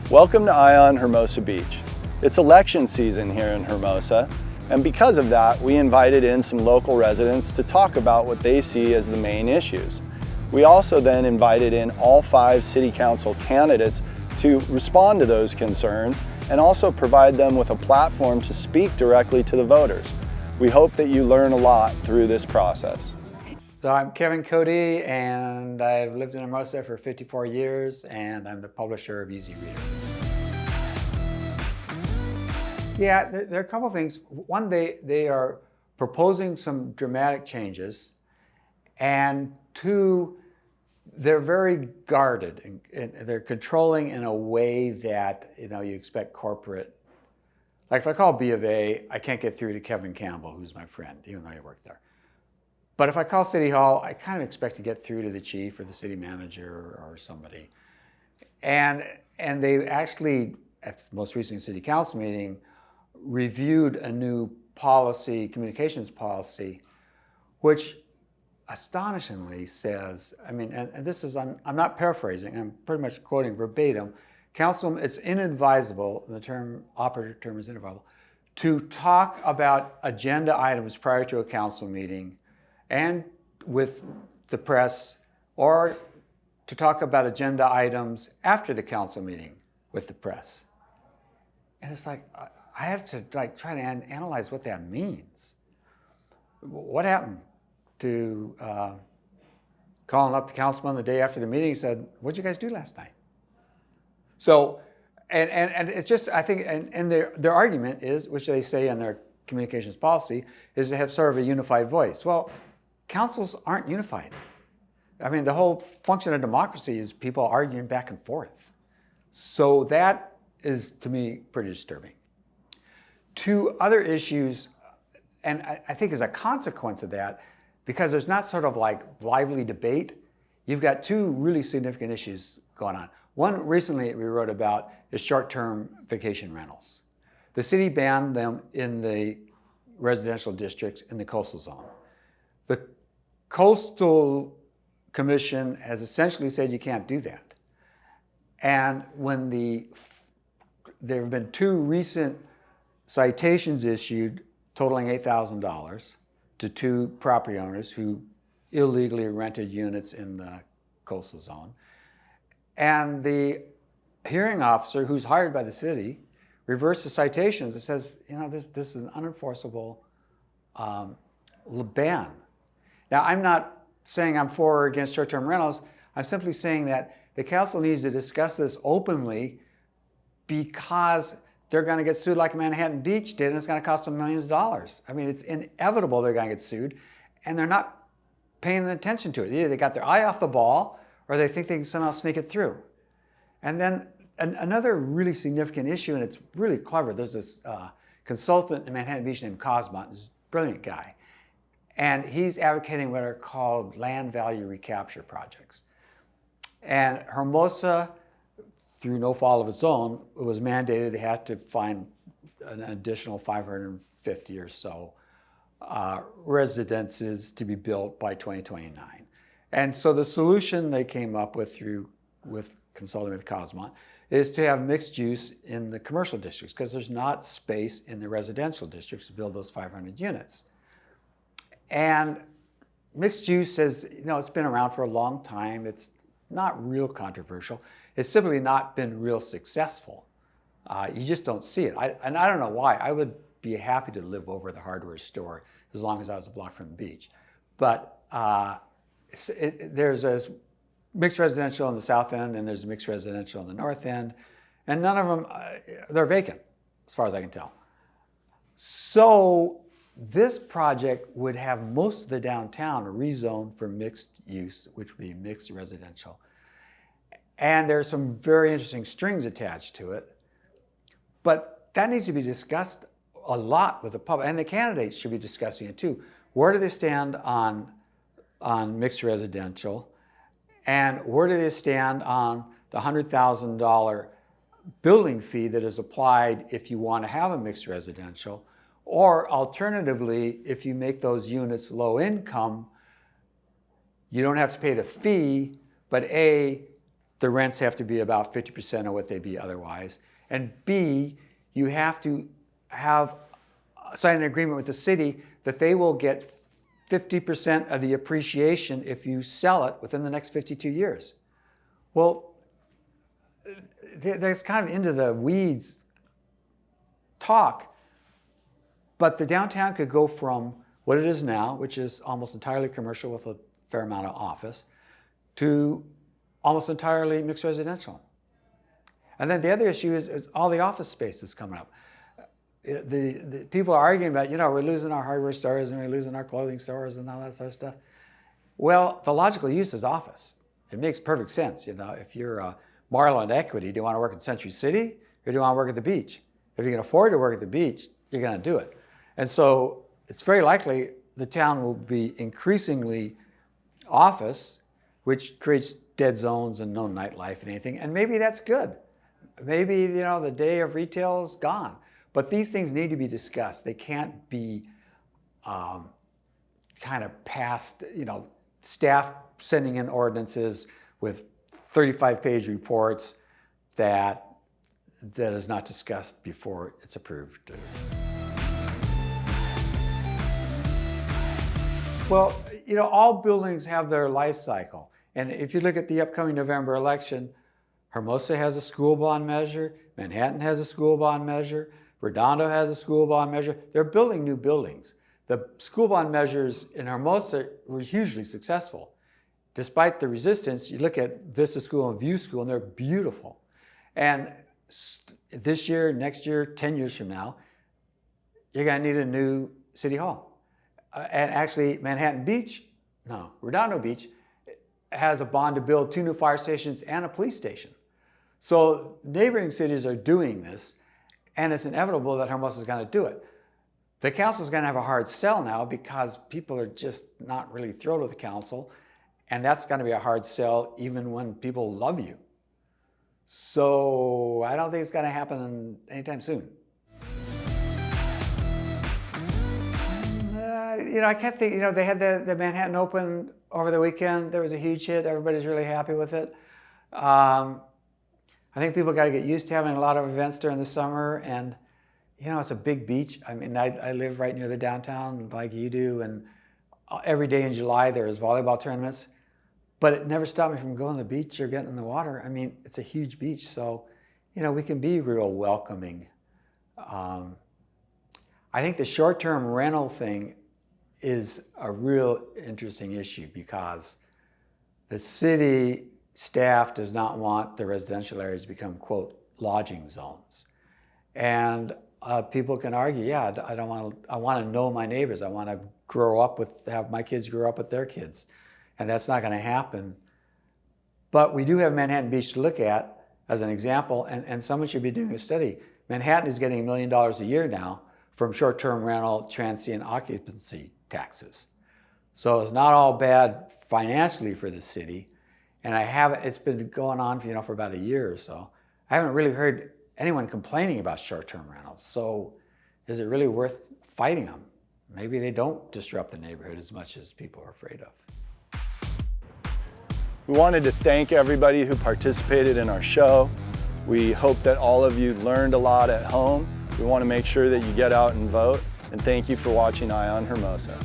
Welcome to Ion Hermosa Beach. It's election season here in Hermosa, and because of that, we invited in some local residents to talk about what they see as the main issues. We also then invited in all 5 city council candidates to respond to those concerns and also provide them with a platform to speak directly to the voters. We hope that you learn a lot through this process. So I'm Cody, and I've lived in Hermosa for 54 years, and I'm the publisher of Easy Reader. Yeah, there are a couple things. One, they are proposing some dramatic changes, and two, they're very guarded, and they're controlling in a way that you expect corporate. Like if I call B of A, I can't get through to Kevin Campbell, who's my friend, even though I work there. But if I call City Hall, I kind of expect to get through to the chief or the city manager or somebody. And they actually, at the most recent city council meeting, reviewed a new policy, communications policy, which astonishingly says, and this is, I'm not paraphrasing, I'm pretty much quoting verbatim, it's inadvisable, the operative term is inadvisable, to talk about agenda items prior to a council meeting and with the press, or to talk about agenda items after the council meeting with the press. And it's like, I have to try to analyze what that means. What happened to calling up the councilman the day after the meeting and said, what'd you guys do last night? So, and it's just, I think, and their argument is, which they say in their communications policy, is to have sort of a unified voice. Well, councils aren't unified. The whole function of democracy is people arguing back and forth. So that is, to me, pretty disturbing. 2 other issues, and I think as a consequence of that, because there's not sort of like lively debate, you've got 2 really significant issues going on. One recently we wrote about is short-term vacation rentals. The city banned them in the residential districts in the coastal zone. The Coastal Commission has essentially said you can't do that. And when there have been 2 recent citations issued totaling $8,000 to 2 property owners who illegally rented units in the coastal zone. And the hearing officer, who's hired by the city, reversed the citations and says, this is an unenforceable ban. Now, I'm not saying I'm for or against short-term rentals. I'm simply saying that the council needs to discuss this openly, because they're going to get sued like Manhattan Beach did, and it's going to cost them millions of dollars. It's inevitable they're going to get sued, and they're not paying attention to it. Either they got their eye off the ball, or they think they can somehow sneak it through. And then another really significant issue, and it's really clever, there's this consultant in Manhattan Beach named Cosmont, this brilliant guy. And he's advocating what are called land value recapture projects. And Hermosa, through no fault of its own, it was mandated they had to find an additional 550 or so residences to be built by 2029. And so the solution they came up with with consulting with Cosmont is to have mixed use in the commercial districts, because there's not space in the residential districts to build those 500 units. And mixed use it's been around for a long time. It's not real controversial. It's simply not been real successful. You just don't see it. And I don't know why. I would be happy to live over the hardware store as long as I was a block from the beach. But there's a mixed residential on the south end, and there's a mixed residential on the north end. And none of them, they're vacant, as far as I can tell. So this project would have most of the downtown rezoned for mixed use, which would be mixed residential. And there's some very interesting strings attached to it. But that needs to be discussed a lot with the public, and the candidates should be discussing it too. Where do they stand on mixed residential? And where do they stand on the $100,000 building fee that is applied if you want to have a mixed residential? Or alternatively, if you make those units low income, you don't have to pay the fee, but the rents have to be about 50% of what they'd be otherwise. And B, you have to sign an agreement with the city that they will get 50% of the appreciation if you sell it within the next 52 years. Well, that's kind of into the weeds talk, but the downtown could go from what it is now, which is almost entirely commercial with a fair amount of office, to almost entirely mixed residential. And then the other issue is all the office space that's coming up. The people are arguing about, we're losing our hardware stores and we're losing our clothing stores and all that sort of stuff. Well, the logical use is office. It makes perfect sense. If you're a Marlin Equity, do you want to work in Century City or do you want to work at the beach? If you can afford to work at the beach, you're going to do it. And so it's very likely the town will be increasingly office, which creates dead zones and no nightlife and anything. And maybe that's good. Maybe, the day of retail is gone. But these things need to be discussed. They can't be kind of passed, staff sending in ordinances with 35-page reports that is not discussed before it's approved. Well, all buildings have their life cycle. And if you look at the upcoming November election, Hermosa has a school bond measure, Manhattan has a school bond measure, Redondo has a school bond measure. They're building new buildings. The school bond measures in Hermosa were hugely successful. Despite the resistance, you look at Vista School and View School, and they're beautiful. And this year, next year, 10 years from now, you're going to need a new city hall. And actually, Redondo Beach has a bond to build 2 new fire stations and a police station. So neighboring cities are doing this, and it's inevitable that Hermosa is going to do it. The council is going to have a hard sell now because people are just not really thrilled with the council, and that's going to be a hard sell even when people love you. So I don't think it's going to happen anytime soon. I can't think, they had the Manhattan Open over the weekend. There was a huge hit. Everybody's really happy with it. I think people got to get used to having a lot of events during the summer, and it's a big beach. I mean, I live right near the downtown like you do, and every day in July there's volleyball tournaments, but it never stopped me from going to the beach or getting in the water. I mean, it's a huge beach, so we can be real welcoming. I think the short-term rental thing is a real interesting issue because the city staff does not want the residential areas to become, quote, lodging zones. And people can argue, I want to know my neighbors. I want to have my kids grow up with their kids. And that's not going to happen. But we do have Manhattan Beach to look at as an example, and someone should be doing a study. Manhattan is getting $1 million a year now from short-term rental, transient occupancy taxes. So it's not all bad financially for the city. And it's been going on for about a year or so. I haven't really heard anyone complaining about short-term rentals. So is it really worth fighting them? Maybe they don't disrupt the neighborhood as much as people are afraid of. We wanted to thank everybody who participated in our show. We hope that all of you learned a lot at home. We want to make sure that you get out and vote. And thank you for watching Eye on Hermosa.